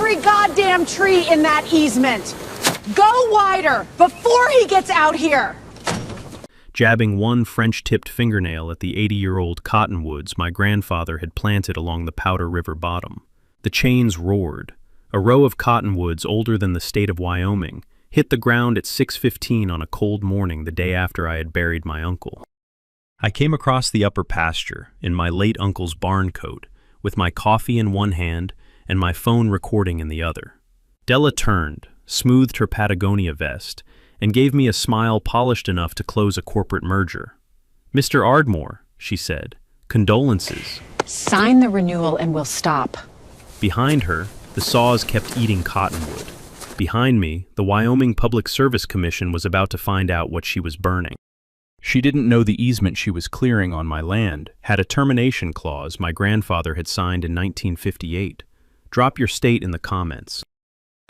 every goddamn tree in that easement. Go wider before he gets out here. Jabbing one French-tipped fingernail at the 80-year-old cottonwoods my grandfather had planted along the Powder River bottom. The chains roared. A row of cottonwoods older than the state of Wyoming hit the ground at 6:15 on a cold morning the day after I had buried my uncle. I came across the upper pasture in my late uncle's barn coat, with my coffee in one hand and my phone recording in the other. Della turned, smoothed her Patagonia vest, and gave me a smile polished enough to close a corporate merger. "Mr. Ardmore," she said, "condolences." Sign the renewal and we'll stop. Behind her, the saws kept eating cottonwood. Behind me, the Wyoming Public Service Commission was about to find out what she was burning. She didn't know the easement she was clearing on my land had a termination clause my grandfather had signed in 1958. Drop your state in the comments.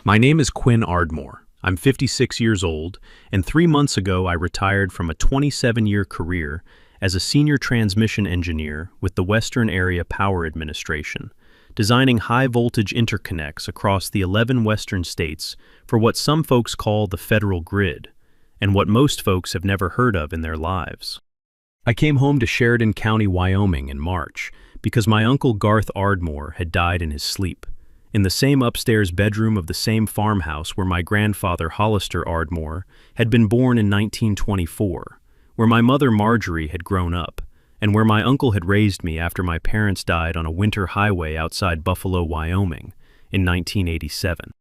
My name is Quinn Ardmore. I'm 56 years old, and 3 months ago I retired from a 27-year career as a senior transmission engineer with the Western Area Power Administration, designing high-voltage interconnects across the 11 western states for what some folks call the federal grid, and what most folks have never heard of in their lives. I came home to Sheridan County, Wyoming in March because my uncle Garth Ardmore had died in his sleep, in the same upstairs bedroom of the same farmhouse where my grandfather Hollister Ardmore had been born in 1924, where my mother Marjorie had grown up, and where my uncle had raised me after my parents died on a winter highway outside Buffalo, Wyoming, in 1987.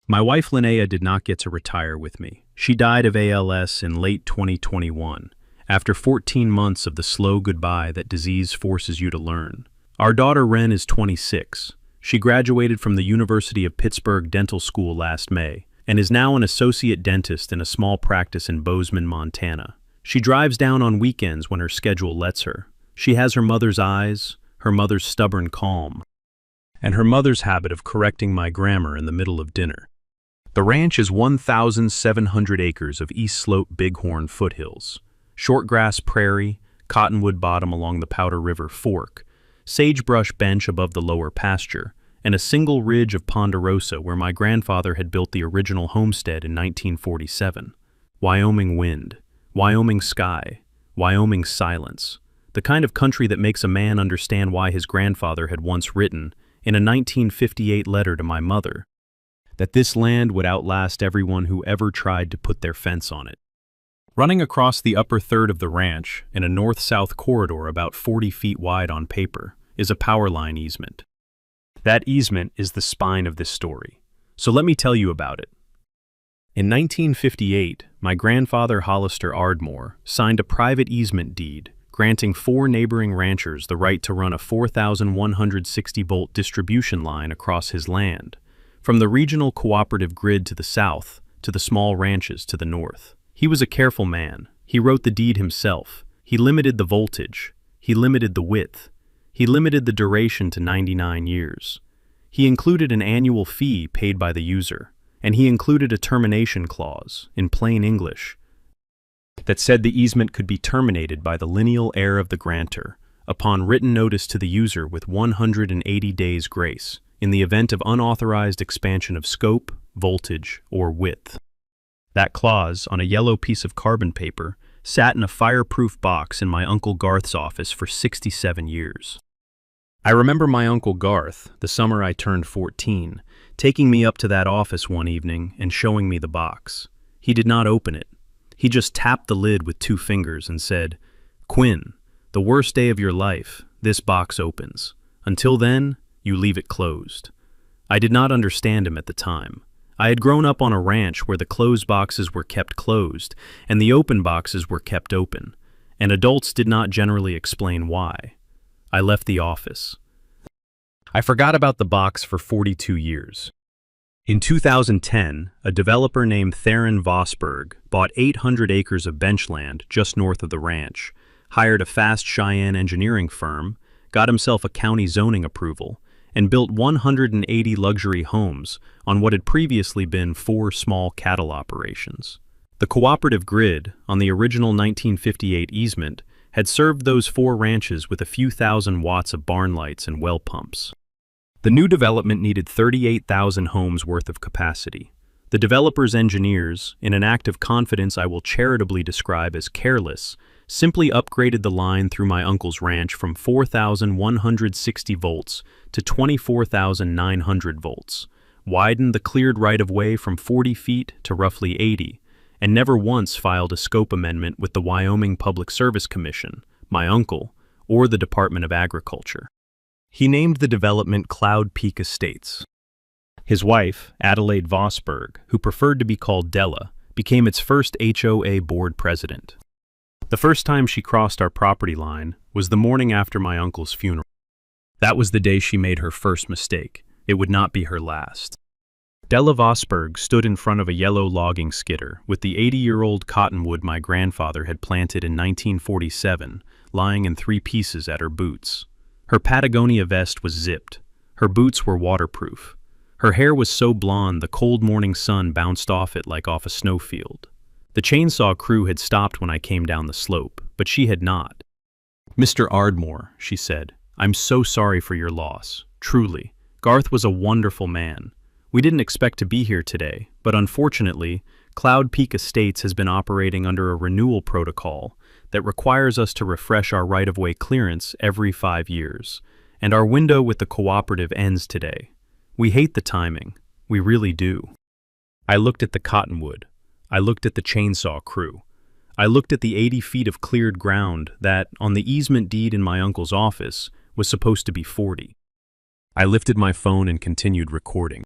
My wife Linnea did not get to retire with me. She died of ALS in late 2021, after 14 months of the slow goodbye that disease forces you to learn. Our daughter Wren is 26. She graduated from the University of Pittsburgh Dental School last May, and is now an associate dentist in a small practice in Bozeman, Montana. She drives down on weekends when her schedule lets her. She has her mother's eyes, her mother's stubborn calm, and her mother's habit of correcting my grammar in the middle of dinner. The ranch is 1,700 acres of East Slope Bighorn foothills, shortgrass prairie, cottonwood bottom along the Powder River fork, sagebrush bench above the lower pasture, and a single ridge of ponderosa where my grandfather had built the original homestead in 1947. Wyoming wind, Wyoming sky, Wyoming silence, the kind of country that makes a man understand why his grandfather had once written, in a 1958 letter to my mother, that this land would outlast everyone who ever tried to put their fence on it. Running across the upper third of the ranch, in a north-south corridor about 40 feet wide on paper, is a power line easement. That easement is the spine of this story, so let me tell you about it. In 1958, my grandfather Hollister Ardmore signed a private easement deed granting 4 neighboring ranchers the right to run a 4,160-volt distribution line across his land, from the regional cooperative grid to the south to the small ranches to the north. He was a careful man. He wrote the deed himself. He limited the voltage. He limited the width. He limited the duration to 99 years. He included an annual fee paid by the user, and he included a termination clause, in plain English, that said the easement could be terminated by the lineal heir of the grantor, upon written notice to the user with 180 days grace, in the event of unauthorized expansion of scope, voltage, or width. That clause, on a yellow piece of carbon paper, sat in a fireproof box in my Uncle Garth's office for 67 years. I remember my Uncle Garth, the summer I turned 14, taking me up to that office one evening and showing me the box. He did not open it. He just tapped the lid with 2 fingers and said, "Quinn, the worst day of your life, this box opens. Until then, you leave it closed." I did not understand him at the time. I had grown up on a ranch where the closed boxes were kept closed and the open boxes were kept open, and adults did not generally explain why. I left the office. I forgot about the box for 42 years. In 2010, a developer named Theron Vosberg bought 800 acres of benchland just north of the ranch, hired a fast Cheyenne engineering firm, got himself a county zoning approval, and built 180 luxury homes on what had previously been 4 small cattle operations. The cooperative grid, on the original 1958 easement, had served those 4 ranches with a few thousand watts of barn lights and well pumps. The new development needed 38,000 homes worth of capacity. The developer's engineers, in an act of confidence I will charitably describe as careless, simply upgraded the line through my uncle's ranch from 4,160 volts to 24,900 volts, widened the cleared right-of-way from 40 feet to roughly 80, and never once filed a scope amendment with the Wyoming Public Service Commission, my uncle, or the Department of Agriculture. He named the development Cloud Peak Estates. His wife, Adelaide Vosberg, who preferred to be called Della, became its first HOA board president. The first time she crossed our property line was the morning after my uncle's funeral. That was the day she made her first mistake. It would not be her last. Della Vosberg stood in front of a yellow logging skidder with the 80-year-old cottonwood my grandfather had planted in 1947 lying in 3 pieces at her boots. Her Patagonia vest was zipped. Her boots were waterproof. Her hair was so blonde the cold morning sun bounced off it like off a snowfield. The chainsaw crew had stopped when I came down the slope, but she had not. "Mr. Ardmore," she said, "I'm so sorry for your loss. Truly. Garth was a wonderful man. We didn't expect to be here today, but unfortunately, Cloud Peak Estates has been operating under a renewal protocol that requires us to refresh our right-of-way clearance every 5 years, and our window with the cooperative ends today. We hate the timing. We really do." I looked at the cottonwood. I looked at the chainsaw crew. I looked at the 80 feet of cleared ground that, on the easement deed in my uncle's office, was supposed to be 40. I lifted my phone and continued recording.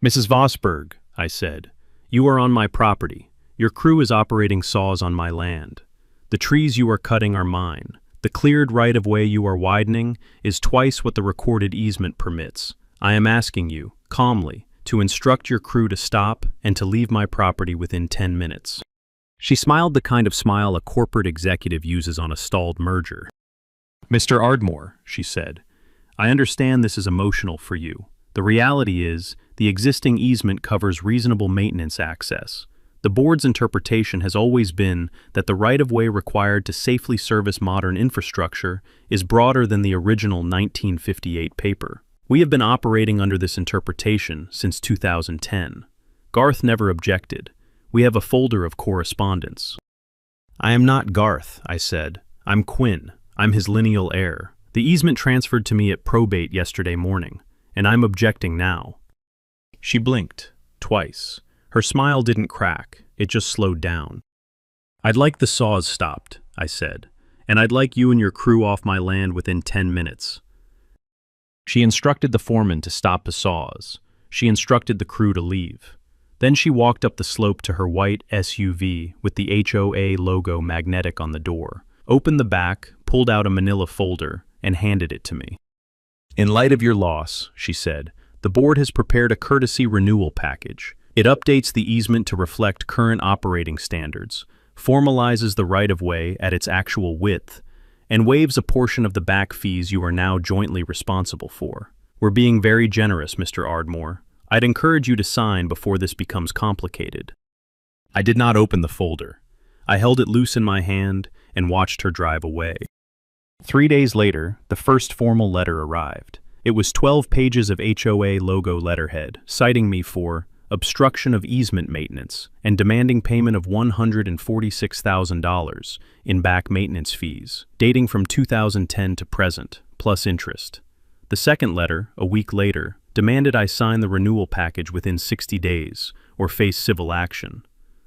"Mrs. Vosberg," I said, "you are on my property. Your crew is operating saws on my land. The trees you are cutting are mine. The cleared right-of-way you are widening is twice what the recorded easement permits. I am asking you, calmly, to instruct your crew to stop and to leave my property within 10 minutes. She smiled the kind of smile a corporate executive uses on a stalled merger. "Mr. Ardmore," she said, "I understand this is emotional for you. The reality is, the existing easement covers reasonable maintenance access. The board's interpretation has always been that the right-of-way required to safely service modern infrastructure is broader than the original 1958 paper. We have been operating under this interpretation since 2010. Garth never objected. We have a folder of correspondence." "I am not Garth," I said. "I'm Quinn. I'm his lineal heir. The easement transferred to me at probate yesterday morning, and I'm objecting now." She blinked, twice. Her smile didn't crack, it just slowed down. "I'd like the saws stopped," I said, "and I'd like you and your crew off my land within 10 minutes. She instructed the foreman to stop the saws. She instructed the crew to leave. Then she walked up the slope to her white SUV with the HOA logo magnetic on the door, opened the back, pulled out a manila folder, and handed it to me. "In light of your loss," she said, "the board has prepared a courtesy renewal package. It updates the easement to reflect current operating standards, formalizes the right-of-way at its actual width, and waives a portion of the back fees you are now jointly responsible for. We're being very generous, Mr. Ardmore. I'd encourage you to sign before this becomes complicated." I did not open the folder. I held it loose in my hand and watched her drive away. 3 days later, the first formal letter arrived. It was 12 pages of HOA logo letterhead, citing me for obstruction of easement maintenance and demanding payment of $146,000 in back maintenance fees, dating from 2010 to present, plus interest. The second letter, a week later, demanded I sign the renewal package within 60 days or face civil action.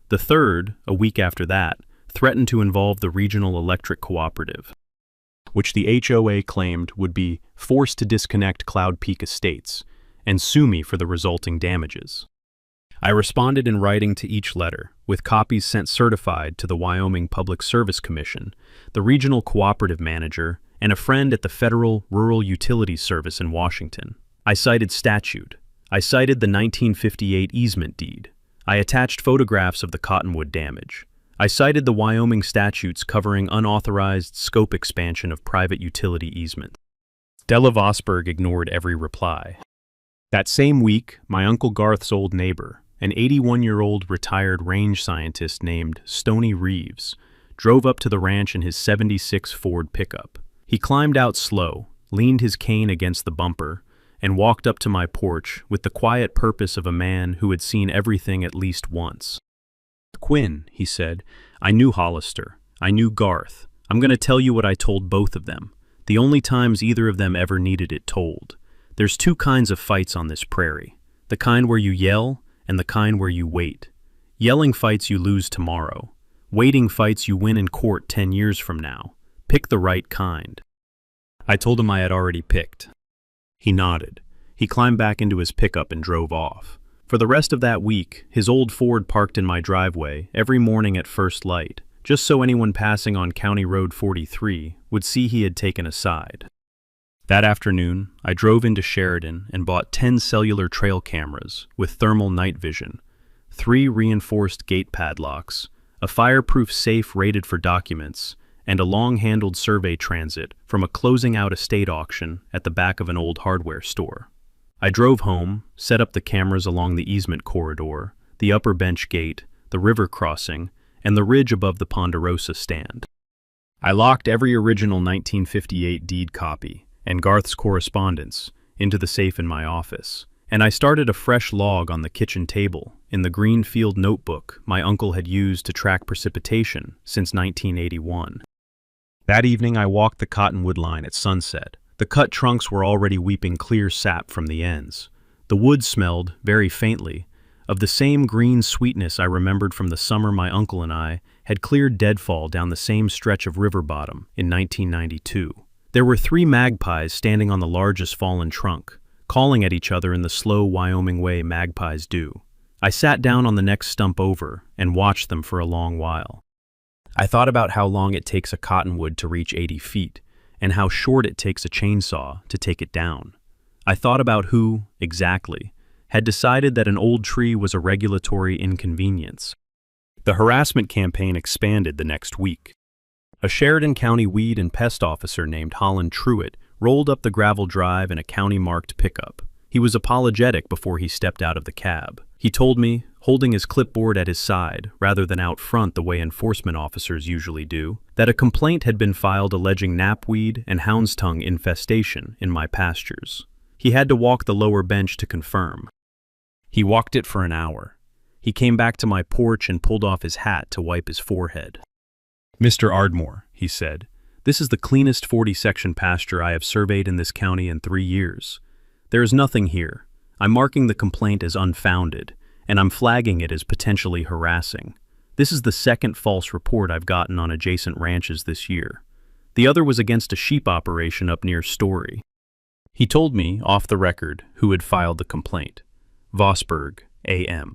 The third, a week after that, threatened to involve the Regional Electric Cooperative, which the HOA claimed would be forced to disconnect Cloud Peak Estates and sue me for the resulting damages. I responded in writing to each letter, with copies sent certified to the Wyoming Public Service Commission, the regional cooperative manager, and a friend at the Federal Rural Utilities Service in Washington. I cited statute. I cited the 1958 easement deed. I attached photographs of the cottonwood damage. I cited the Wyoming statutes covering unauthorized scope expansion of private utility easement. Della Vosberg ignored every reply. That same week, my Uncle Garth's old neighbor, an 81-year-old retired range scientist named Stony Reeves, drove up to the ranch in his '76 Ford pickup. He climbed out slow, leaned his cane against the bumper, and walked up to my porch with the quiet purpose of a man who had seen everything at least once. "Quinn," he said, "I knew Hollister. I knew Garth. I'm going to tell you what I told both of them, the only times either of them ever needed it told. There's two kinds of fights on this prairie, the kind where you yell and the kind where you wait. Yelling fights you lose tomorrow. Waiting fights you win in court 10 years from now. Pick the right kind." I told him I had already picked. He nodded. He climbed back into his pickup and drove off. For the rest of that week, his old Ford parked in my driveway every morning at first light, just so anyone passing on County Road 43 would see he had taken a side. That afternoon, I drove into Sheridan and bought 10 cellular trail cameras with thermal night vision, 3 reinforced gate padlocks, a fireproof safe rated for documents, and a long-handled survey transit from a closing-out estate auction at the back of an old hardware store. I drove home, set up the cameras along the easement corridor, the upper bench gate, the river crossing, and the ridge above the Ponderosa stand. I locked every original 1958 deed copy and Garth's correspondence into the safe in my office, and I started a fresh log on the kitchen table in the green field notebook my uncle had used to track precipitation since 1981. That evening I walked the cottonwood line at sunset. The cut trunks were already weeping clear sap from the ends. The wood smelled, very faintly, of the same green sweetness I remembered from the summer my uncle and I had cleared deadfall down the same stretch of river bottom in 1992. There were 3 magpies standing on the largest fallen trunk, calling at each other in the slow Wyoming way magpies do. I sat down on the next stump over and watched them for a long while. I thought about how long it takes a cottonwood to reach 80 feet, and how short it takes a chainsaw to take it down. I thought about who, exactly, had decided that an old tree was a regulatory inconvenience. The harassment campaign expanded the next week. A Sheridan County weed and pest officer named Holland Truitt rolled up the gravel drive in a county-marked pickup. He was apologetic before he stepped out of the cab. He told me, holding his clipboard at his side, rather than out front the way enforcement officers usually do, that a complaint had been filed alleging knapweed and hound's-tongue infestation in my pastures. He had to walk the lower bench to confirm. He walked it for an hour. He came back to my porch and pulled off his hat to wipe his forehead. "Mr. Ardmore," he said, "this is the cleanest 40-section pasture I have surveyed in this county in 3 years. There is nothing here. I'm marking the complaint as unfounded, and I'm flagging it as potentially harassing. This is the second false report I've gotten on adjacent ranches this year. The other was against a sheep operation up near Story." He told me, off the record, who had filed the complaint. Vosburgh, A.M.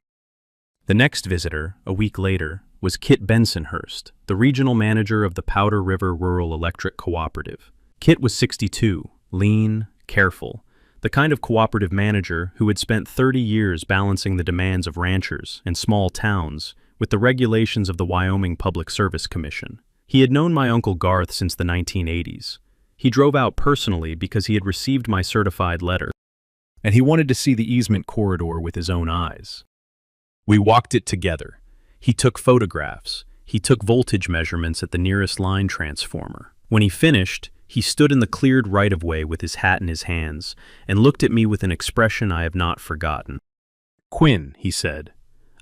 The next visitor, a week later, was Kit Bensonhurst, the regional manager of the Powder River Rural Electric Cooperative. Kit was 62, lean, careful, the kind of cooperative manager who had spent 30 years balancing the demands of ranchers and small towns with the regulations of the Wyoming Public Service Commission. He had known my Uncle Garth since the 1980s. He drove out personally because he had received my certified letter, and he wanted to see the easement corridor with his own eyes. We walked it together. He took photographs. He took voltage measurements at the nearest line transformer. When he finished, he stood in the cleared right-of-way with his hat in his hands and looked at me with an expression I have not forgotten. "Quinn," he said,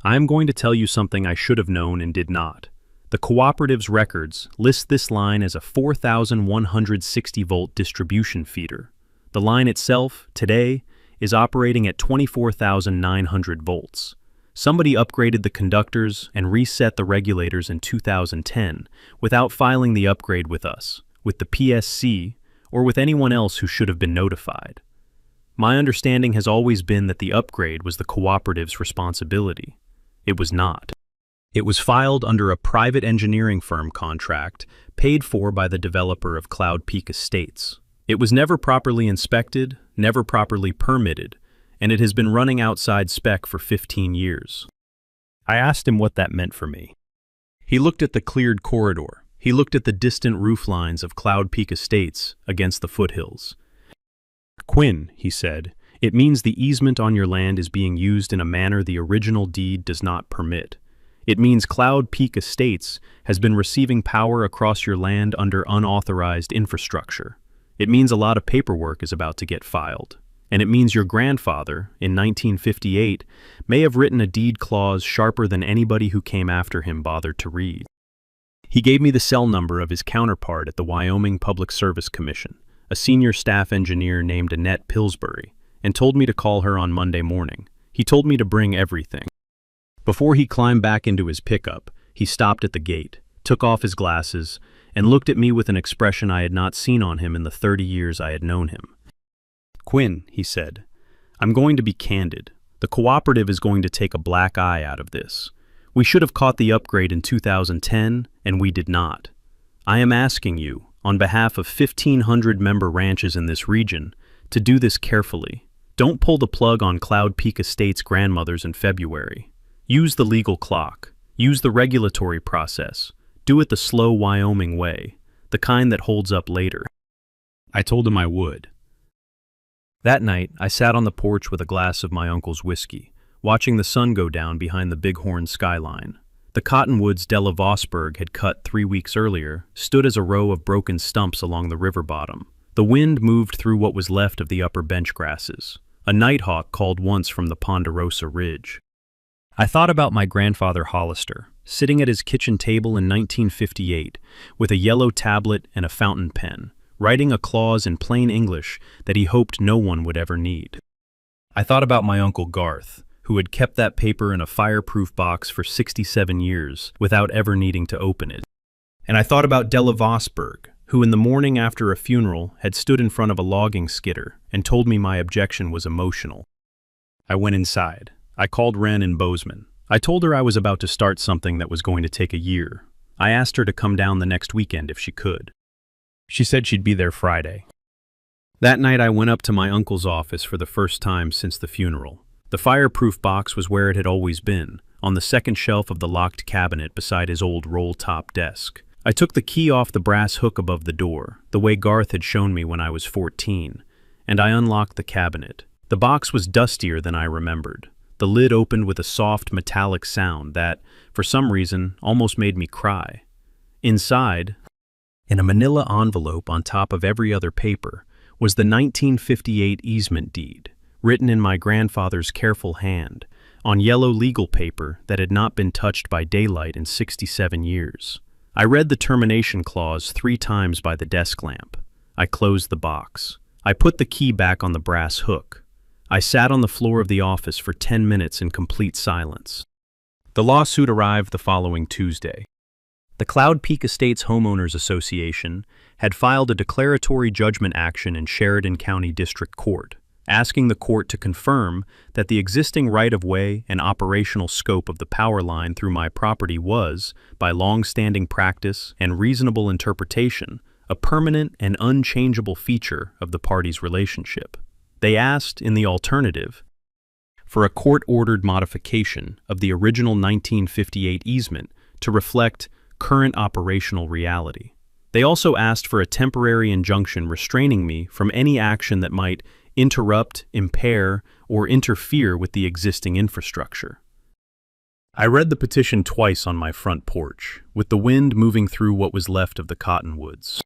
"I am going to tell you something I should have known and did not. The cooperative's records list this line as a 4,160-volt distribution feeder. The line itself, today, is operating at 24,900 volts. Somebody upgraded the conductors and reset the regulators in 2010 without filing the upgrade with us, with the PSC, or with anyone else who should have been notified. My understanding has always been that the upgrade was the cooperative's responsibility. It was not. It was filed under a private engineering firm contract paid for by the developer of Cloud Peak Estates. It was never properly inspected, never properly permitted, and it has been running outside spec for 15 years. I asked him what that meant for me. He looked at the cleared corridor. He looked at the distant roof lines of Cloud Peak Estates against the foothills. "Quinn," he said, "it means the easement on your land is being used in a manner the original deed does not permit. It means Cloud Peak Estates has been receiving power across your land under unauthorized infrastructure. It means a lot of paperwork is about to get filed. and it means your grandfather, in 1958, may have written a deed clause sharper than anybody who came after him bothered to read. He gave me the cell number of his counterpart at the Wyoming Public Service Commission, a senior staff engineer named Annette Pillsbury, and told me to call her on Monday morning. He told me to bring everything. Before he climbed back into his pickup, he stopped at the gate, took off his glasses, and looked at me with an expression I had not seen on him in the 30 years I had known him. "Quinn," he said, "I'm going to be candid. The cooperative is going to take a black eye out of this. We should have caught the upgrade in 2010, and we did not. I am asking you, on behalf of 1,500 member ranches in this region, to do this carefully. Don't pull the plug on Cloud Peak Estates grandmothers in February. Use the legal clock. Use the regulatory process. Do it the slow Wyoming way, the kind that holds up later." I told him I would. That night, I sat on the porch with a glass of my uncle's whiskey, watching the sun go down behind the Bighorn skyline. The cottonwoods Della Vosburg had cut 3 weeks earlier stood as a row of broken stumps along the river bottom. The wind moved through what was left of the upper bench grasses. A nighthawk called once from the Ponderosa Ridge. I thought about my grandfather Hollister, sitting at his kitchen table in 1958, with a yellow tablet and a fountain pen, writing a clause in plain English that he hoped no one would ever need. I thought about my Uncle Garth, who had kept that paper in a fireproof box for 67 years without ever needing to open it. And I thought about Della Vosburg, who in the morning after a funeral had stood in front of a logging skidder and told me my objection was emotional. I went inside. I called Wren in Bozeman. I told her I was about to start something that was going to take a year. I asked her to come down the next weekend if she could. She said she'd be there Friday. That night I went up to my uncle's office for the first time since the funeral. The fireproof box was where it had always been, on the second shelf of the locked cabinet beside his old roll-top desk. I took the key off the brass hook above the door, the way Garth had shown me when I was 14, and I unlocked the cabinet. The box was dustier than I remembered. The lid opened with a soft metallic sound that, for some reason, almost made me cry. Inside, in a manila envelope on top of every other paper, was the 1958 easement deed, written in my grandfather's careful hand, on yellow legal paper that had not been touched by daylight in 67 years. I read the termination clause 3 times by the desk lamp. I closed the box. I put the key back on the brass hook. I sat on the floor of the office for 10 minutes in complete silence. The lawsuit arrived the following Tuesday. The Cloud Peak Estates Homeowners Association had filed a declaratory judgment action in Sheridan County District Court, asking the court to confirm that the existing right-of-way and operational scope of the power line through my property was, by long-standing practice and reasonable interpretation, a permanent and unchangeable feature of the parties' relationship. They asked, in the alternative, for a court-ordered modification of the original 1958 easement to reflect current operational reality. They also asked for a temporary injunction restraining me from any action that might interrupt, impair, or interfere with the existing infrastructure. I read the petition twice on my front porch, with the wind moving through what was left of the cottonwoods.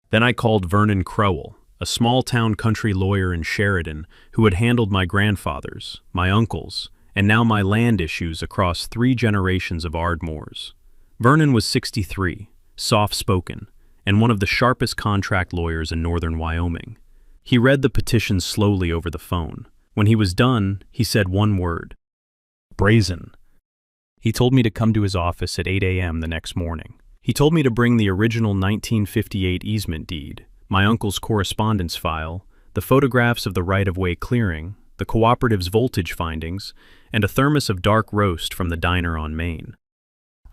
Then I called Vernon Crowell, a small-town country lawyer in Sheridan who had handled my grandfather's, my uncle's, and now my land issues across 3 generations of Ardmores. Vernon was 63, soft-spoken, and one of the sharpest contract lawyers in northern Wyoming. He read the petition slowly over the phone. When he was done, he said one word: brazen. He told me to come to his office at 8 a.m. the next morning. He told me to bring the original 1958 easement deed, my uncle's correspondence file, the photographs of the right-of-way clearing, the cooperative's voltage findings, and a thermos of dark roast from the diner on Main.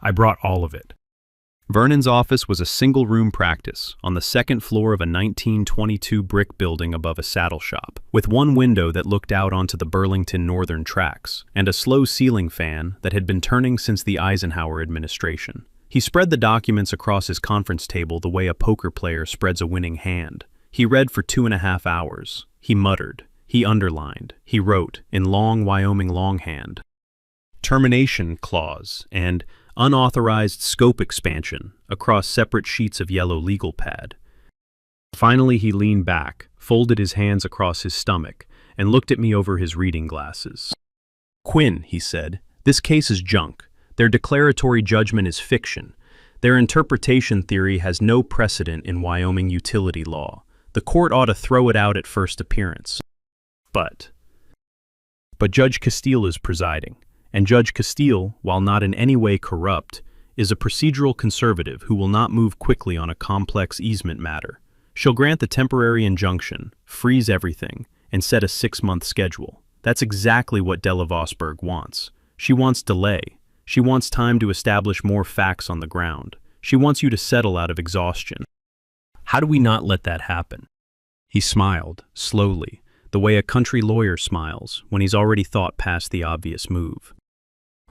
I brought all of it. Vernon's office was a single-room practice on the second floor of a 1922 brick building above a saddle shop, with one window that looked out onto the Burlington Northern Tracks, and a slow ceiling fan that had been turning since the Eisenhower administration. He spread the documents across his conference table the way a poker player spreads a winning hand. He read for 2.5 hours. He muttered. He underlined. He wrote, in long Wyoming longhand, termination clause and unauthorized scope expansion across separate sheets of yellow legal pad. Finally, he leaned back, folded his hands across his stomach, and looked at me over his reading glasses. "Quinn," he said, "this case is junk. Their declaratory judgment is fiction. Their interpretation theory has no precedent in Wyoming utility law. The court ought to throw it out at first appearance." But Judge Castile is presiding, and Judge Castile, while not in any way corrupt, is a procedural conservative who will not move quickly on a complex easement matter. She'll grant the temporary injunction, freeze everything, and set a 6-month schedule. That's exactly what Della Vosburgh wants. She wants delay. She wants time to establish more facts on the ground. She wants you to settle out of exhaustion. How do we not let that happen? He smiled, slowly, the way a country lawyer smiles when he's already thought past the obvious move.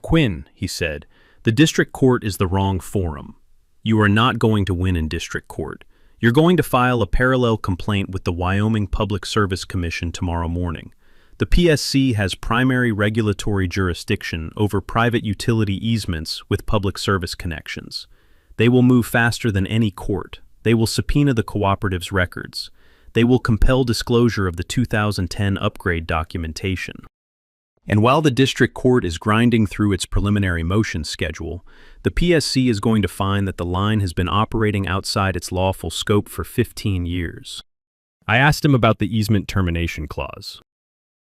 "Quinn," he said, "the district court is the wrong forum. You are not going to win in district court. You're going to file a parallel complaint with the Wyoming Public Service Commission tomorrow morning. The PSC has primary regulatory jurisdiction over private utility easements with public service connections. They will move faster than any court. They will subpoena the cooperative's records. They will compel disclosure of the 2010 upgrade documentation. And while the district court is grinding through its preliminary motion schedule, the PSC is going to find that the line has been operating outside its lawful scope for 15 years. I asked him about the easement termination clause.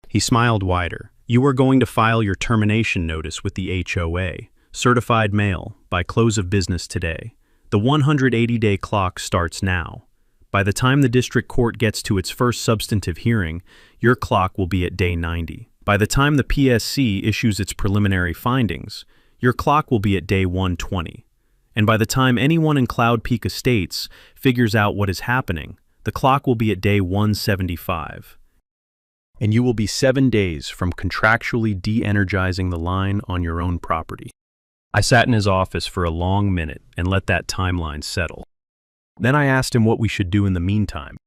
He smiled wider. "You are going to file your termination notice with the HOA, certified mail, by close of business today. The 180-day clock starts now. By the time the district court gets to its first substantive hearing, your clock will be at day 90. By the time the PSC issues its preliminary findings, your clock will be at day 120. And by the time anyone in Cloud Peak Estates figures out what is happening, the clock will be at day 175. And you will be 7 days from contractually de-energizing the line on your own property." I sat in his office for a long minute and let that timeline settle. Then I asked him what we should do in the meantime.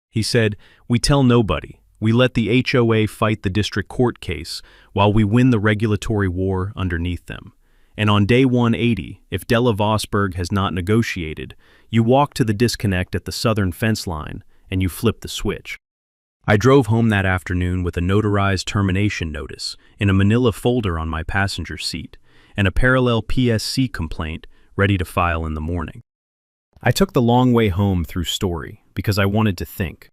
He said, "We tell nobody. We let the HOA fight the district court case while we win the regulatory war underneath them. And on day 180, if Della Vosburgh has not negotiated, you walk to the disconnect at the southern fence line and you flip the switch." I drove home that afternoon with a notarized termination notice in a manila folder on my passenger seat and a parallel PSC complaint ready to file in the morning. I took the long way home through Story because I wanted to think.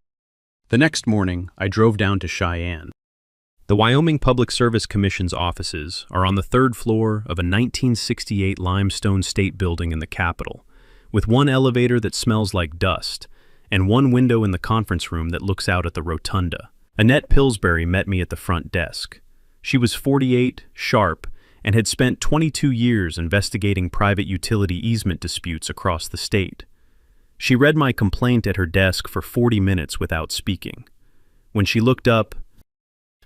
The next morning, I drove down to Cheyenne. The Wyoming Public Service Commission's offices are on the 3rd floor of a 1968 limestone state building in the Capitol, with one elevator that smells like dust and one window in the conference room that looks out at the rotunda. Annette Pillsbury met me at the front desk. She was 48, sharp, and had spent 22 years investigating private utility easement disputes across the state. She read my complaint at her desk for 40 minutes without speaking. When she looked up,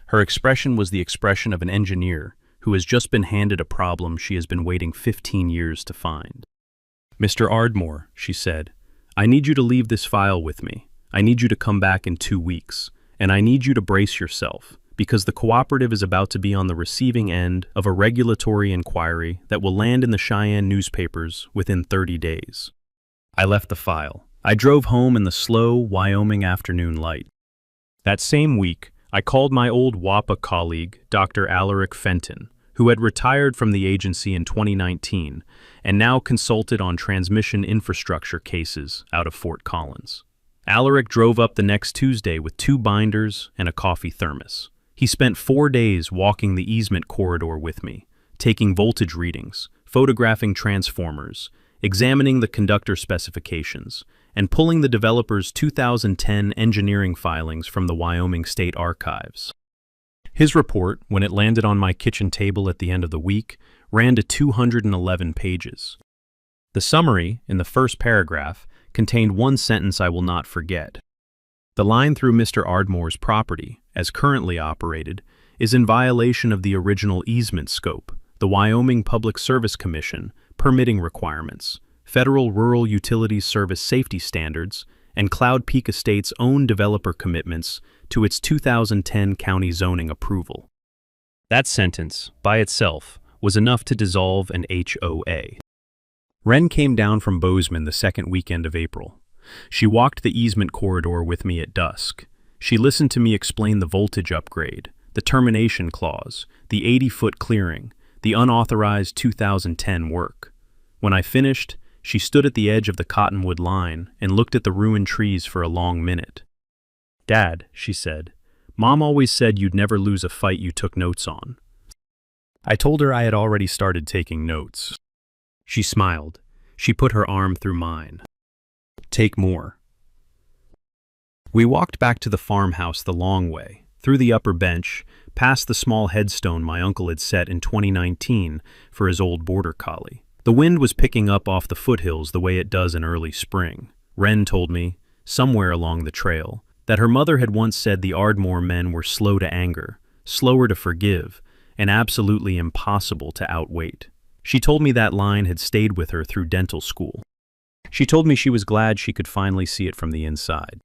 her expression was the expression of an engineer who has just been handed a problem she has been waiting 15 years to find. "Mr. Ardmore," she said, "I need you to leave this file with me. I need you to come back in 2 weeks, and I need you to brace yourself, because the cooperative is about to be on the receiving end of a regulatory inquiry that will land in the Cheyenne newspapers within 30 days. I left the file. I drove home in the slow Wyoming afternoon light. That same week, I called my old WAPA colleague, Dr. Alaric Fenton, who had retired from the agency in 2019 and now consulted on transmission infrastructure cases out of Fort Collins. Alaric drove up the next Tuesday with 2 binders and a coffee thermos. He spent 4 days walking the easement corridor with me, taking voltage readings, photographing transformers, examining the conductor specifications, and pulling the developer's 2010 engineering filings from the Wyoming State Archives. His report, when it landed on my kitchen table at the end of the week, ran to 211 pages. The summary, in the first paragraph, contained one sentence I will not forget. The line through Mr. Ardmore's property, as currently operated, is in violation of the original easement scope, the Wyoming Public Service Commission, permitting requirements, Federal Rural Utilities Service safety standards, and Cloud Peak Estates' own developer commitments to its 2010 county zoning approval. That sentence, by itself, was enough to dissolve an HOA. Wren came down from Bozeman the second weekend of April. She walked the easement corridor with me at dusk. She listened to me explain the voltage upgrade, the termination clause, the 80-foot clearing, the unauthorized 2010 work. When I finished, she stood at the edge of the cottonwood line and looked at the ruined trees for a long minute. "Dad," she said, "Mom always said you'd never lose a fight you took notes on." I told her I had already started taking notes. She smiled. She put her arm through mine. "Take more." We walked back to the farmhouse the long way, through the upper bench, past the small headstone my uncle had set in 2019 for his old border collie. The wind was picking up off the foothills the way it does in early spring. Wren told me, somewhere along the trail, that her mother had once said the Ardmore men were slow to anger, slower to forgive, and absolutely impossible to outwait. She told me that line had stayed with her through dental school. She told me she was glad she could finally see it from the inside.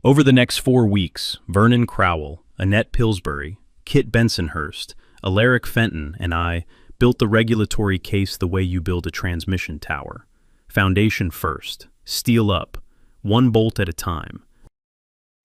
Over the next 4 weeks, Vernon Crowell, Annette Pillsbury, Kit Bensonhurst, Alaric Fenton, and I built the regulatory case the way you build a transmission tower. Foundation first, steel up, one bolt at a time.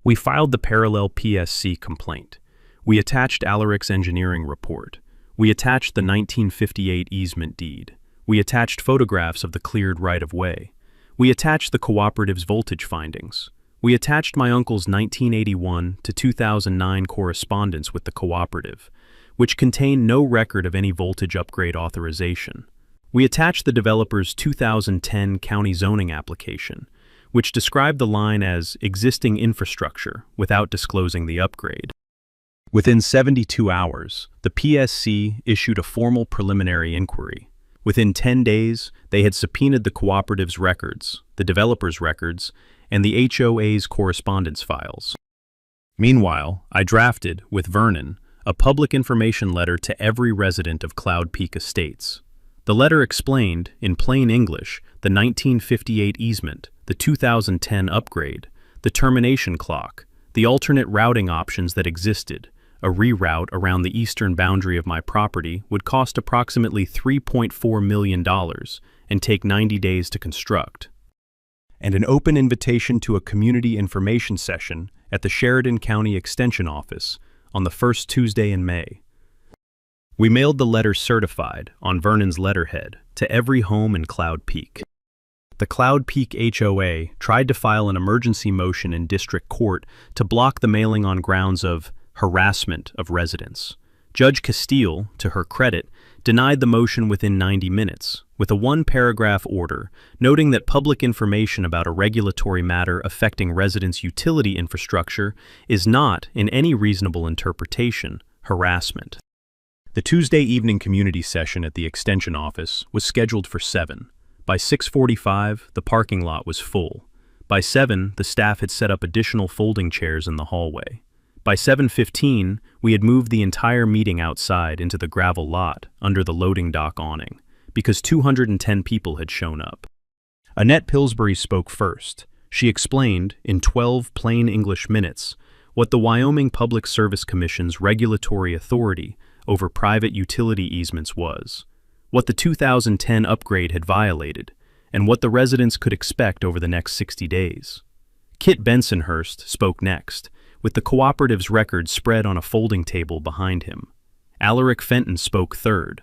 We filed the parallel PSC complaint. We attached Alaric's engineering report. We attached the 1958 easement deed. We attached photographs of the cleared right-of-way. We attached the cooperative's voltage findings. We attached my uncle's 1981 to 2009 correspondence with the cooperative, which contained no record of any voltage upgrade authorization. We attached the developer's 2010 county zoning application, which described the line as existing infrastructure without disclosing the upgrade. Within 72 hours, the PSC issued a formal preliminary inquiry. Within 10 days, they had subpoenaed the cooperative's records, the developer's records, and the HOA's correspondence files. Meanwhile, I drafted, with Vernon, a public information letter to every resident of Cloud Peak Estates. The letter explained, in plain English, the 1958 easement, the 2010 upgrade, the termination clock, the alternate routing options that existed. A reroute around the eastern boundary of my property would cost approximately $3.4 million and take 90 days to construct. And an open invitation to a community information session at the Sheridan County Extension Office on the first Tuesday in May. We mailed the letter certified, on Vernon's letterhead, to every home in Cloud Peak. The Cloud Peak HOA tried to file an emergency motion in district court to block the mailing on grounds of harassment of residents. Judge Castile, to her credit, denied the motion within 90 minutes, with a one-paragraph order noting that public information about a regulatory matter affecting residents' utility infrastructure is not, in any reasonable interpretation, harassment. The Tuesday evening community session at the Extension Office was scheduled for 7. By 6:45, the parking lot was full. By 7, the staff had set up additional folding chairs in the hallway. By 7:15, we had moved the entire meeting outside into the gravel lot under the loading dock awning, because 210 people had shown up. Annette Pillsbury spoke first. She explained, in 12 plain English minutes, what the Wyoming Public Service Commission's regulatory authority over private utility easements was, what the 2010 upgrade had violated, and what the residents could expect over the next 60 days. Kit Bensonhurst spoke next, with the cooperative's records spread on a folding table behind him. Alaric Fenton spoke third,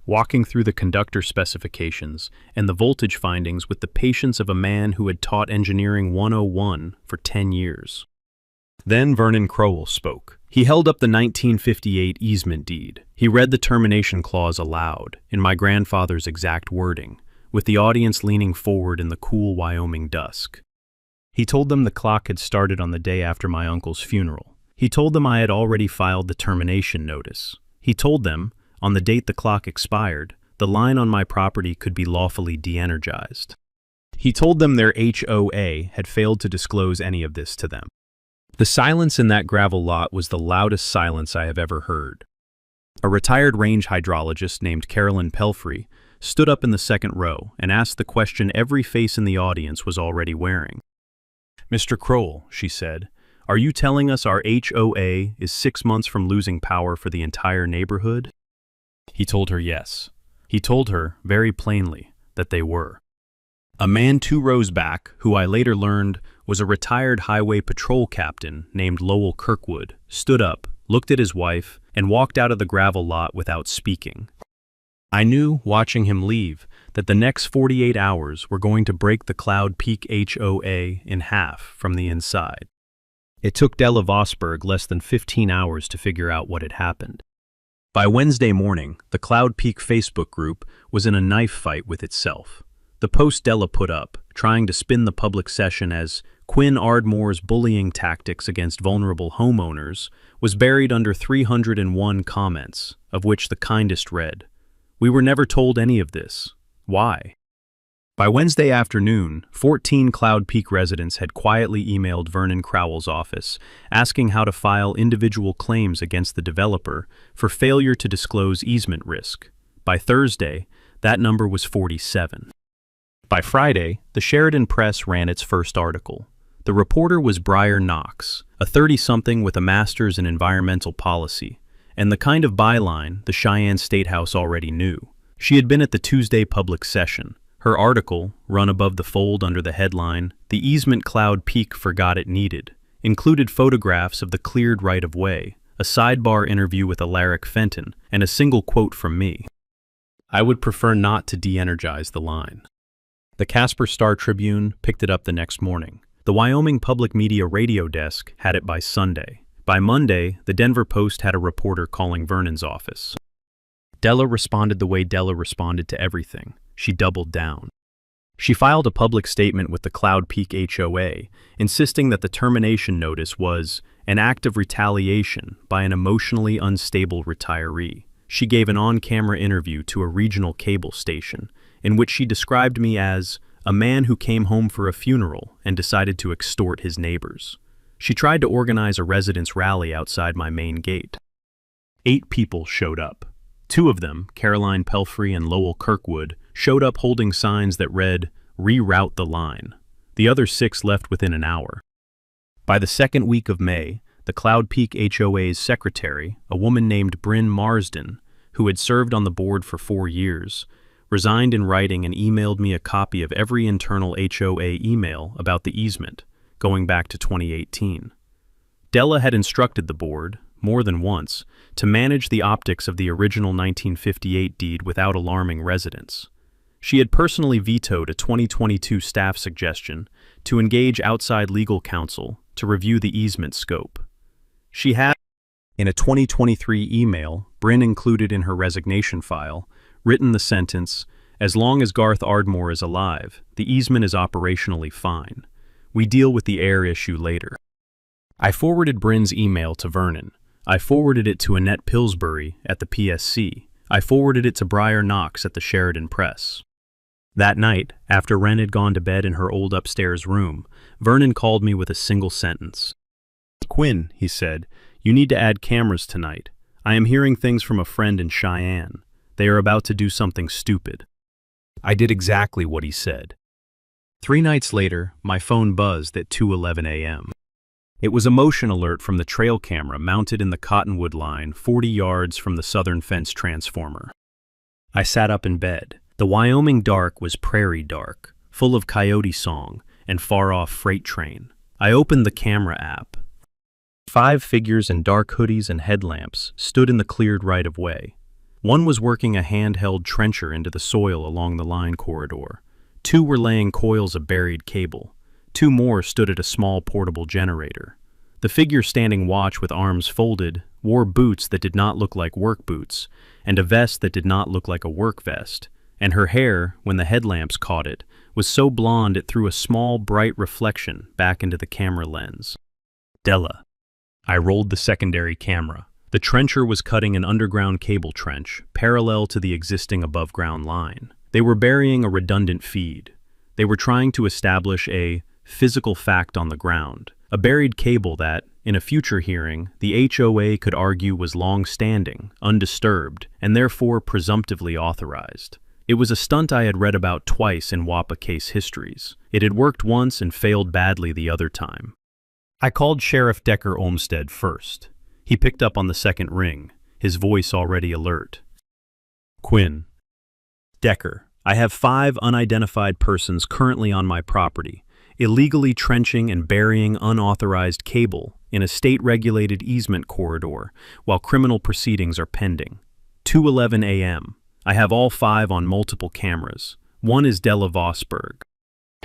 walking through the conductor specifications and the voltage findings with the patience of a man who had taught Engineering 101 for 10 years. Then Vernon Crowell spoke. He held up the 1958 easement deed. He read the termination clause aloud, in my grandfather's exact wording, with the audience leaning forward in the cool Wyoming dusk. He told them the clock had started on the day after my uncle's funeral. He told them I had already filed the termination notice. He told them, on the date the clock expired, the line on my property could be lawfully de-energized. He told them their HOA had failed to disclose any of this to them. The silence in that gravel lot was the loudest silence I have ever heard. A retired range hydrologist named Carolyn Pelfrey stood up in the second row and asked the question every face in the audience was already wearing. "Mr. Crowell," she said, "are you telling us our HOA is 6 months from losing power for the entire neighborhood?" He told her yes. He told her, very plainly, that they were. A man 2 rows back, who I later learned was a retired highway patrol captain named Lowell Kirkwood, stood up, looked at his wife, and walked out of the gravel lot without speaking. I knew, watching him leave, that the next 48 hours were going to break the Cloud Peak HOA in half from the inside. It took Della Vosberg less than 15 hours to figure out what had happened. By Wednesday morning, the Cloud Peak Facebook group was in a knife fight with itself. The post Della put up, trying to spin the public session as Quinn Ardmore's bullying tactics against vulnerable homeowners, was buried under 301 comments, of which the kindest read, "We were never told any of this. Why?" By Wednesday afternoon, 14 Cloud Peak residents had quietly emailed Vernon Crowell's office, asking how to file individual claims against the developer for failure to disclose easement risk. By Thursday, that number was 47. By Friday, the Sheridan Press ran its first article. The reporter was Briar Knox, a 30-something with a master's in environmental policy, and the kind of byline the Cheyenne State House already knew. She had been at the Tuesday public session. Her article, run above the fold under the headline, "The Easement Cloud Peak Forgot It Needed," included photographs of the cleared right-of-way, a sidebar interview with Alaric Fenton, and a single quote from me. "I would prefer not to de-energize the line." The Casper Star-Tribune picked it up the next morning. The Wyoming Public Media radio desk had it by Sunday. By Monday, the Denver Post had a reporter calling Vernon's office. Della responded the way Della responded to everything. She doubled down. She filed a public statement with the Cloud Peak HOA, insisting that the termination notice was an act of retaliation by an emotionally unstable retiree. She gave an on-camera interview to a regional cable station, in which she described me as a man who came home for a funeral and decided to extort his neighbors. She tried to organize a residents' rally outside my main gate. 8 people showed up. 2 of them, Caroline Pelfrey and Lowell Kirkwood, showed up holding signs that read, "Reroute the line." The other 6 left within an hour. By the second week of May, the Cloud Peak HOA's secretary, a woman named Bryn Marsden, who had served on the board for 4 years, resigned in writing and emailed me a copy of every internal HOA email about the easement, going back to 2018. Della had instructed the board, more than once, to manage the optics of the original 1958 deed without alarming residents. She had personally vetoed a 2022 staff suggestion to engage outside legal counsel to review the easement scope. She had, in a 2023 email, Bryn included in her resignation file, written the sentence, "As long as Garth Ardmore is alive, the easement is operationally fine. We deal with the air issue later." I forwarded Bryn's email to Vernon. I forwarded it to Annette Pillsbury at the PSC. I forwarded it to Briar Knox at the Sheridan Press. That night, after Wren had gone to bed in her old upstairs room, Vernon called me with a single sentence. "Quinn," he said, "you need to add cameras tonight. I am hearing things from a friend in Cheyenne. They are about to do something stupid." I did exactly what he said. 3 nights later, my phone buzzed at 2:11 a.m. It was a motion alert from the trail camera mounted in the cottonwood line 40 yards from the southern fence transformer. I sat up in bed. The Wyoming dark was prairie dark, full of coyote song and far-off freight train. I opened the camera app. 5 figures in dark hoodies and headlamps stood in the cleared right-of-way. One was working a handheld trencher into the soil along the line corridor. 2 were laying coils of buried cable. 2 more stood at a small portable generator. The figure standing watch with arms folded wore boots that did not look like work boots, and a vest that did not look like a work vest, and her hair, when the headlamps caught it, was so blonde it threw a small, bright reflection back into the camera lens. Della. I rolled the secondary camera. The trencher was cutting an underground cable trench, parallel to the existing above-ground line. They were burying a redundant feed. They were trying to establish a physical fact on the ground, a buried cable that, in a future hearing, the HOA could argue was long-standing, undisturbed, and therefore presumptively authorized. It was a stunt I had read about twice in WAPA case histories. It had worked once and failed badly the other time. I called Sheriff Decker Olmsted first. He picked up on the second ring, his voice already alert. "Quinn." "Decker, I have 5 unidentified persons currently on my property, illegally trenching and burying unauthorized cable in a state-regulated easement corridor while criminal proceedings are pending. 2:11 a.m. I have all 5 on multiple cameras. One is Della Vosberg.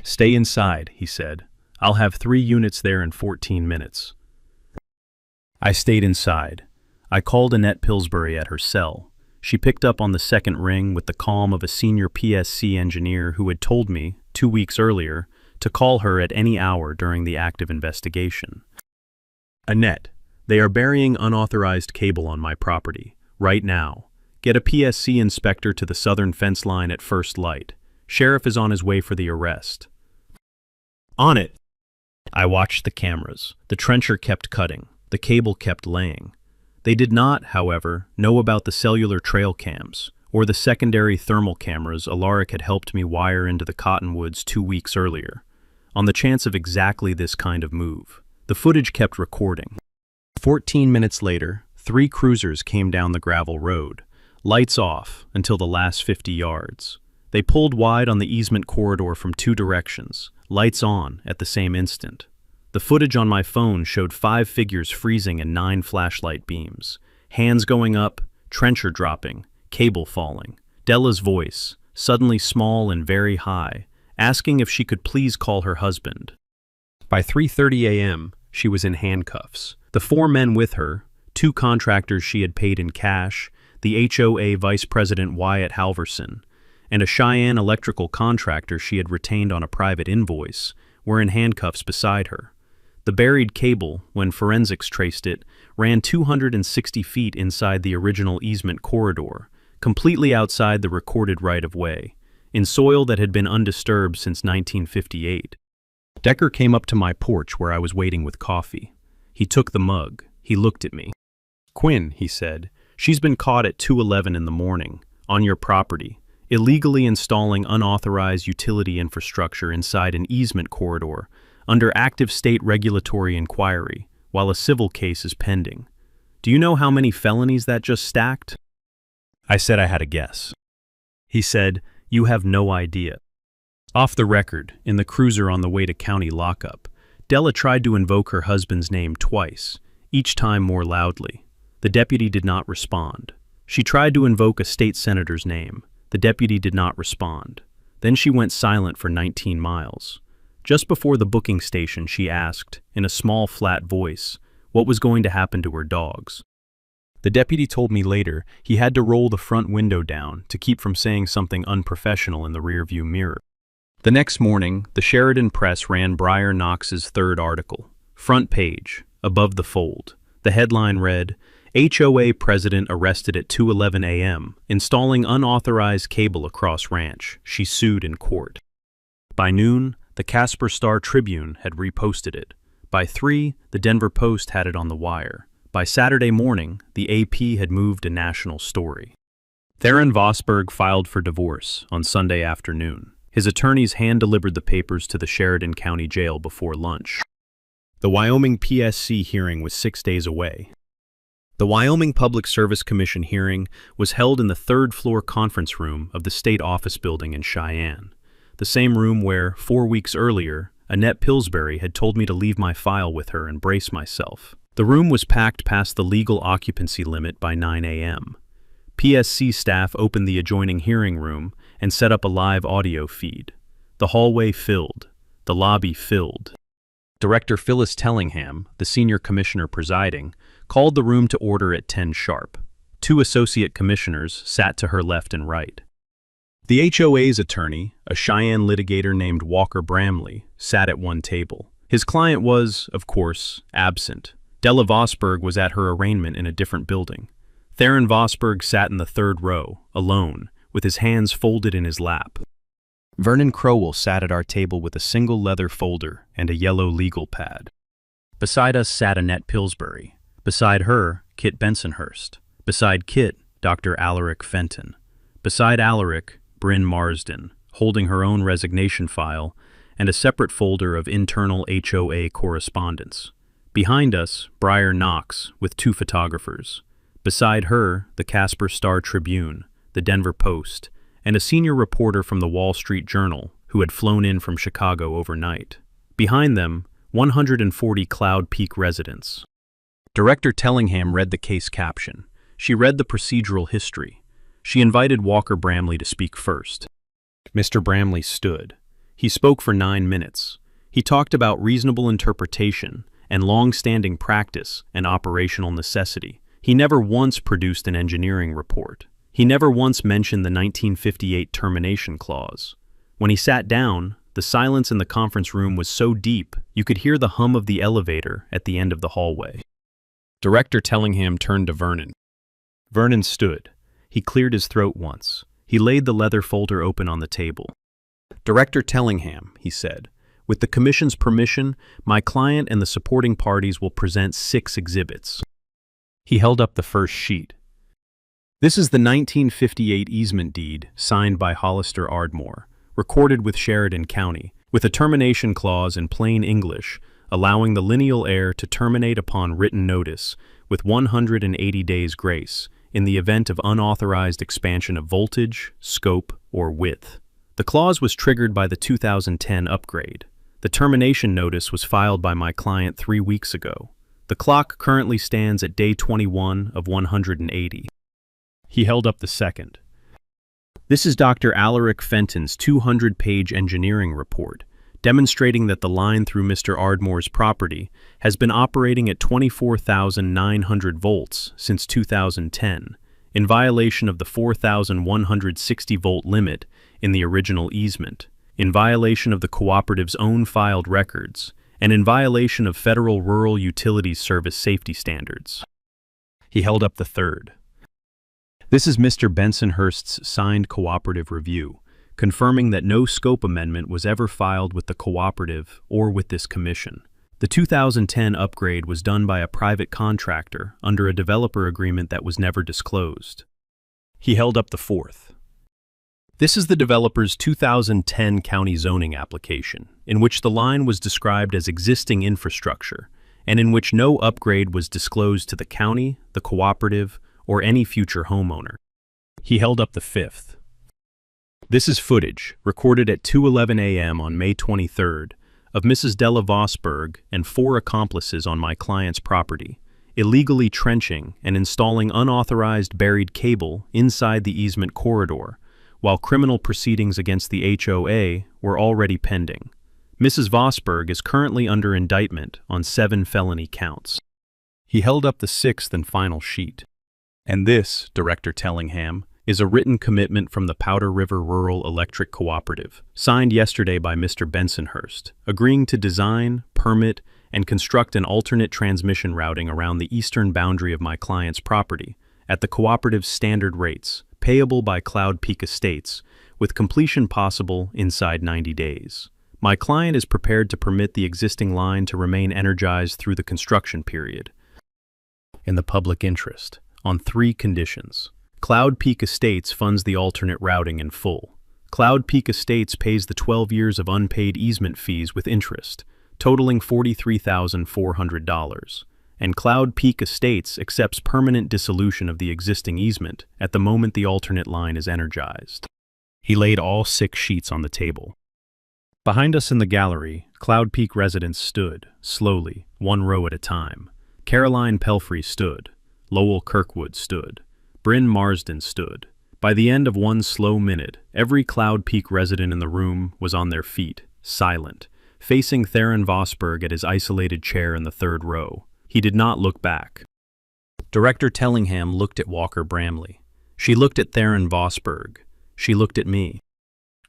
"Stay inside," he said. "I'll have 3 units there in 14 minutes." I stayed inside. I called Annette Pillsbury at her cell. She picked up on the second ring with the calm of a senior PSC engineer who had told me, 2 weeks earlier, to call her at any hour during the active investigation. "Annette, they are burying unauthorized cable on my property, right now. Get a PSC inspector to the southern fence line at first light. Sheriff is on his way for the arrest." "On it." I watched the cameras. The trencher kept cutting. The cable kept laying. They did not, however, know about the cellular trail cams, or the secondary thermal cameras Alaric had helped me wire into the cottonwoods 2 weeks earlier, on the chance of exactly this kind of move. The footage kept recording. 14 minutes later, 3 cruisers came down the gravel road, lights off until the last 50 yards. They pulled wide on the easement corridor from 2 directions, lights on at the same instant. The footage on my phone showed 5 figures freezing and 9 flashlight beams, hands going up, trencher dropping, cable falling. Della's voice, suddenly small and very high, asking if she could please call her husband. By 3:30 a.m., she was in handcuffs. The 4 men with her, 2 contractors she had paid in cash, the HOA Vice President Wyatt Halverson, and a Cheyenne electrical contractor she had retained on a private invoice, were in handcuffs beside her. The buried cable, when forensics traced it, ran 260 feet inside the original easement corridor, completely outside the recorded right-of-way, in soil that had been undisturbed since 1958. Decker came up to my porch where I was waiting with coffee. He took the mug. He looked at me. "Quinn," he said, "she's been caught at 2:11 in the morning, on your property, illegally installing unauthorized utility infrastructure inside an easement corridor, under active state regulatory inquiry, while a civil case is pending. Do you know how many felonies that just stacked?" I said I had a guess. He said, "You have no idea." Off the record, in the cruiser on the way to county lockup, Della tried to invoke her husband's name twice, each time more loudly. The deputy did not respond. She tried to invoke a state senator's name. The deputy did not respond. Then she went silent for 19 miles. Just before the booking station, she asked, in a small, flat voice, what was going to happen to her dogs. The deputy told me later he had to roll the front window down to keep from saying something unprofessional in the rearview mirror. The next morning, the Sheridan Press ran Briar Knox's 3rd article, front page, above the fold. The headline read, "HOA President Arrested at 2:11 a.m., installing unauthorized cable across ranch. She sued in court." By noon, the Casper Star-Tribune had reposted it. By 3, the Denver Post had it on the wire. By Saturday morning, the AP had moved a national story. Theron Vosberg filed for divorce on Sunday afternoon. His attorneys hand-delivered the papers to the Sheridan County Jail before lunch. The Wyoming PSC hearing was 6 days away. The Wyoming Public Service Commission hearing was held in the 3rd-floor conference room of the state office building in Cheyenne, the same room where, 4 weeks earlier, Annette Pillsbury had told me to leave my file with her and brace myself. The room was packed past the legal occupancy limit by 9 a.m. PSC staff opened the adjoining hearing room and set up a live audio feed. The hallway filled. The lobby filled. Director Phyllis Tellingham, the senior commissioner presiding, called the room to order at 10 sharp. 2 associate commissioners sat to her left and right. The HOA's attorney, a Cheyenne litigator named Walker Bramley, sat at one table. His client was, of course, absent. Della Vosberg was at her arraignment in a different building. Theron Vosberg sat in the 3rd row, alone, with his hands folded in his lap. Vernon Crowell sat at our table with a single leather folder and a yellow legal pad. Beside us sat Annette Pillsbury. Beside her, Kit Bensonhurst. Beside Kit, Dr. Alaric Fenton. Beside Alaric, Bryn Marsden, holding her own resignation file and a separate folder of internal HOA correspondence. Behind us, Briar Knox with 2 photographers. Beside her, the Casper Star-Tribune, the Denver Post, and a senior reporter from the Wall Street Journal who had flown in from Chicago overnight. Behind them, 140 Cloud Peak residents. Director Tellingham read the case caption. She read the procedural history. She invited Walker Bramley to speak first. Mr. Bramley stood. He spoke for 9 minutes. He talked about reasonable interpretation and long-standing practice and operational necessity. He never once produced an engineering report. He never once mentioned the 1958 termination clause. When he sat down, the silence in the conference room was so deep you could hear the hum of the elevator at the end of the hallway. Director Tellingham turned to Vernon. Vernon stood. He cleared his throat once. He laid the leather folder open on the table. Director Tellingham, he said, with the Commission's permission, my client and the supporting parties will present 6 exhibits. He held up the first sheet. This is the 1958 easement deed signed by Hollister Ardmore, recorded with Sheridan County, with a termination clause in plain English, allowing the lineal heir to terminate upon written notice with 180 days grace in the event of unauthorized expansion of voltage, scope, or width. The clause was triggered by the 2010 upgrade. The termination notice was filed by my client 3 weeks ago. The clock currently stands at day 21 of 180. He held up the second. This is Dr. Alaric Fenton's 200-page engineering report, demonstrating that the line through Mr. Ardmore's property has been operating at 24,900 volts since 2010, in violation of the 4,160-volt limit in the original easement, in violation of the cooperative's own filed records, and in violation of Federal Rural Utilities Service safety standards. He held up the third. This is Mr. Bensonhurst's signed cooperative review, confirming that no scope amendment was ever filed with the cooperative or with this commission. The 2010 upgrade was done by a private contractor under a developer agreement that was never disclosed. He held up the fourth. This is the developer's 2010 county zoning application, in which the line was described as existing infrastructure, and in which no upgrade was disclosed to the county, the cooperative, or any future homeowner. He held up the fifth. This is footage, recorded at 2:11 a.m. on May 23rd, of Mrs. Della Vosberg and 4 accomplices on my client's property, illegally trenching and installing unauthorized buried cable inside the easement corridor, while criminal proceedings against the HOA were already pending. Mrs. Vosberg is currently under indictment on 7 felony counts. He held up the 6th and final sheet. And this, Director Tellingham, is a written commitment from the Powder River Rural Electric Cooperative, signed yesterday by Mr. Bensonhurst, agreeing to design, permit, and construct an alternate transmission routing around the eastern boundary of my client's property at the cooperative's standard rates, payable by Cloud Peak Estates, with completion possible inside 90 days. My client is prepared to permit the existing line to remain energized through the construction period, in the public interest, on 3 conditions. Cloud Peak Estates funds the alternate routing in full. Cloud Peak Estates pays the 12 years of unpaid easement fees with interest, totaling $43,400. And Cloud Peak Estates accepts permanent dissolution of the existing easement at the moment the alternate line is energized. He laid all 6 sheets on the table. Behind us in the gallery, Cloud Peak residents stood, slowly, 1 row at a time. Caroline Pelfrey stood. Lowell Kirkwood stood. Bryn Marsden stood. By the end of 1 slow minute, every Cloud Peak resident in the room was on their feet, silent, facing Theron Vosberg at his isolated chair in the 3rd row. He did not look back. Director Tellingham looked at Walker Bramley. She looked at Theron Vosberg. She looked at me.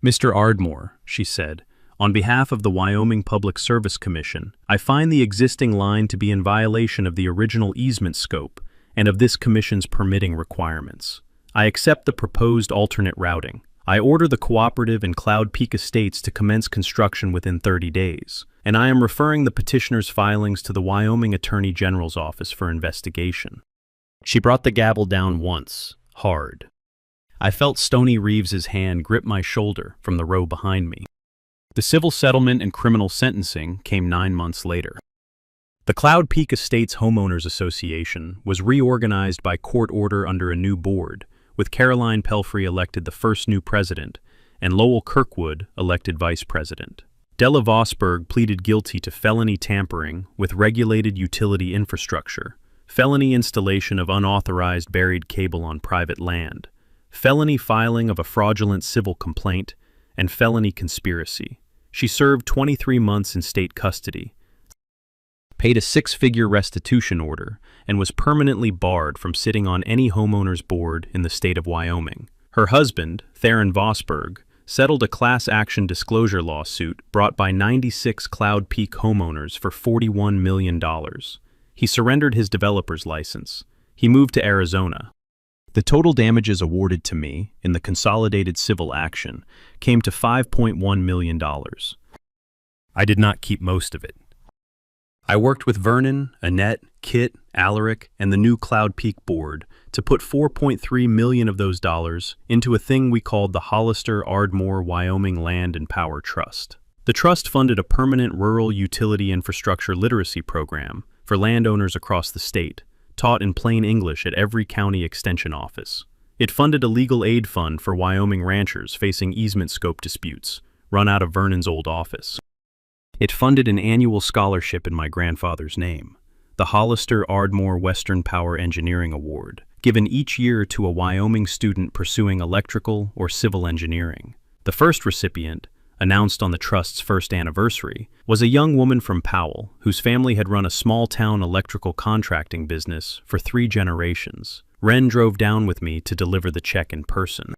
Mr. Ardmore, she said, on behalf of the Wyoming Public Service Commission, I find the existing line to be in violation of the original easement scope and of this commission's permitting requirements. I accept the proposed alternate routing. I order the cooperative and Cloud Peak Estates to commence construction within 30 days, and I am referring the petitioner's filings to the Wyoming Attorney General's office for investigation. She brought the gavel down once, hard. I felt Stony Reeves's hand grip my shoulder from the row behind me. The civil settlement and criminal sentencing came 9 months later. The Cloud Peak Estates Homeowners Association was reorganized by court order under a new board, with Caroline Pelfrey elected the first new president and Lowell Kirkwood elected vice president. Della Vosberg pleaded guilty to felony tampering with regulated utility infrastructure, felony installation of unauthorized buried cable on private land, felony filing of a fraudulent civil complaint, and felony conspiracy. She served 23 months in state custody, paid a six-figure restitution order, and was permanently barred from sitting on any homeowner's board in the state of Wyoming. Her husband, Theron Vosberg, settled a class action disclosure lawsuit brought by 96 Cloud Peak homeowners for $41 million. He surrendered his developer's license. He moved to Arizona. The total damages awarded to me in the consolidated civil action came to $5.1 million. I did not keep most of it. I worked with Vernon, Annette, Kit, Alaric, and the new Cloud Peak board to put $4.3 million of those dollars into a thing we called the Hollister-Ardmore Wyoming Land and Power Trust. The trust funded a permanent rural utility infrastructure literacy program for landowners across the state, taught in plain English at every county extension office. It funded a legal aid fund for Wyoming ranchers facing easement scope disputes, run out of Vernon's old office. It funded an annual scholarship in my grandfather's name, the Hollister-Ardmore Western Power Engineering Award, given each year to a Wyoming student pursuing electrical or civil engineering. The first recipient, announced on the trust's first anniversary, was a young woman from Powell whose family had run a small-town electrical contracting business for 3 generations. Wren drove down with me to deliver the check in person.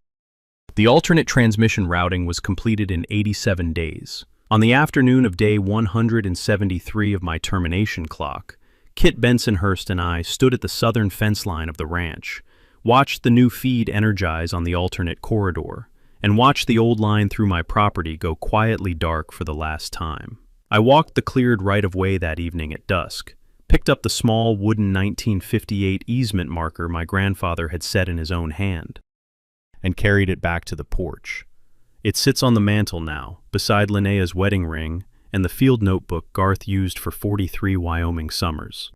The alternate transmission routing was completed in 87 days. On the afternoon of day 173 of my termination clock, Kit Bensonhurst and I stood at the southern fence line of the ranch, watched the new feed energize on the alternate corridor, and watched the old line through my property go quietly dark for the last time. I walked the cleared right-of-way that evening at dusk, picked up the small wooden 1958 easement marker my grandfather had set in his own hand, and carried it back to the porch. It sits on the mantel now, beside Linnea's wedding ring and the field notebook Garth used for 43 Wyoming summers.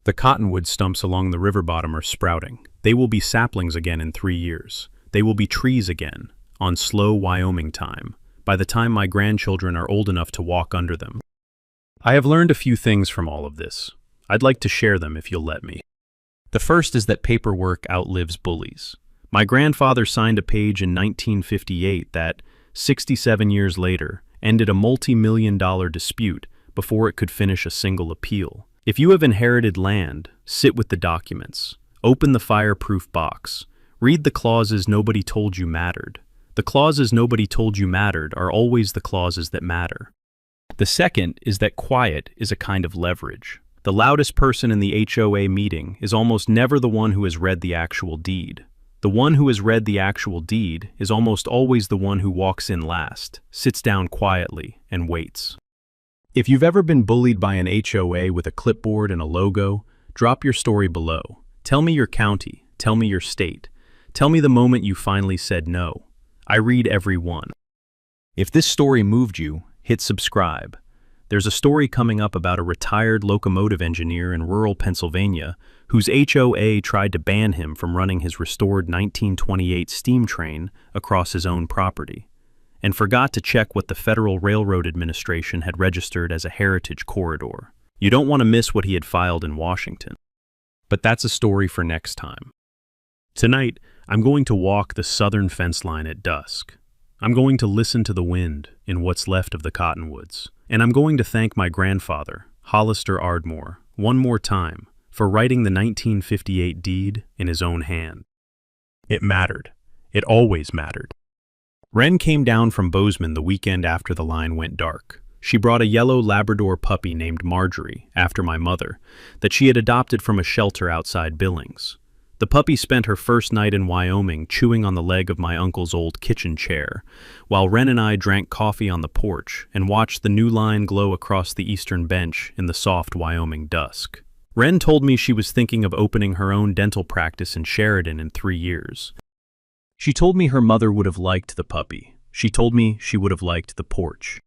The cottonwood stumps along the river bottom are sprouting. They will be saplings again in 3 years. They will be trees again, on slow Wyoming time, by the time my grandchildren are old enough to walk under them. I have learned a few things from all of this. I'd like to share them if you'll let me. The first is that paperwork outlives bullies. My grandfather signed a page in 1958 that, 67 years later, ended a multi-million-dollar dispute before it could finish a single appeal. If you have inherited land, sit with the documents. Open the fireproof box. Read the clauses nobody told you mattered. The clauses nobody told you mattered are always the clauses that matter. The second is that quiet is a kind of leverage. The loudest person in the HOA meeting is almost never the one who has read the actual deed. The one who has read the actual deed is almost always the one who walks in last, sits down quietly, and waits. If you've ever been bullied by an HOA with a clipboard and a logo, drop your story below. Tell me your county, tell me your state. Tell me the moment you finally said no. I read every one. If this story moved you, hit subscribe. There's a story coming up about a retired locomotive engineer in rural Pennsylvania whose HOA tried to ban him from running his restored 1928 steam train across his own property, and forgot to check what the Federal Railroad Administration had registered as a heritage corridor. You don't want to miss what he had filed in Washington. But that's a story for next time. Tonight, I'm going to walk the southern fence line at dusk. I'm going to listen to the wind in what's left of the cottonwoods. And I'm going to thank my grandfather, Hollister-Ardmore, one more time for writing the 1958 deed in his own hand. It mattered. It always mattered. Wren came down from Bozeman the weekend after the line went dark. She brought a yellow Labrador puppy named Marjorie, after my mother, that she had adopted from a shelter outside Billings. The puppy spent her first night in Wyoming chewing on the leg of my uncle's old kitchen chair, while Wren and I drank coffee on the porch and watched the new line glow across the eastern bench in the soft Wyoming dusk. Wren told me she was thinking of opening her own dental practice in Sheridan in 3 years. She told me her mother would have liked the puppy. She told me she would have liked the porch.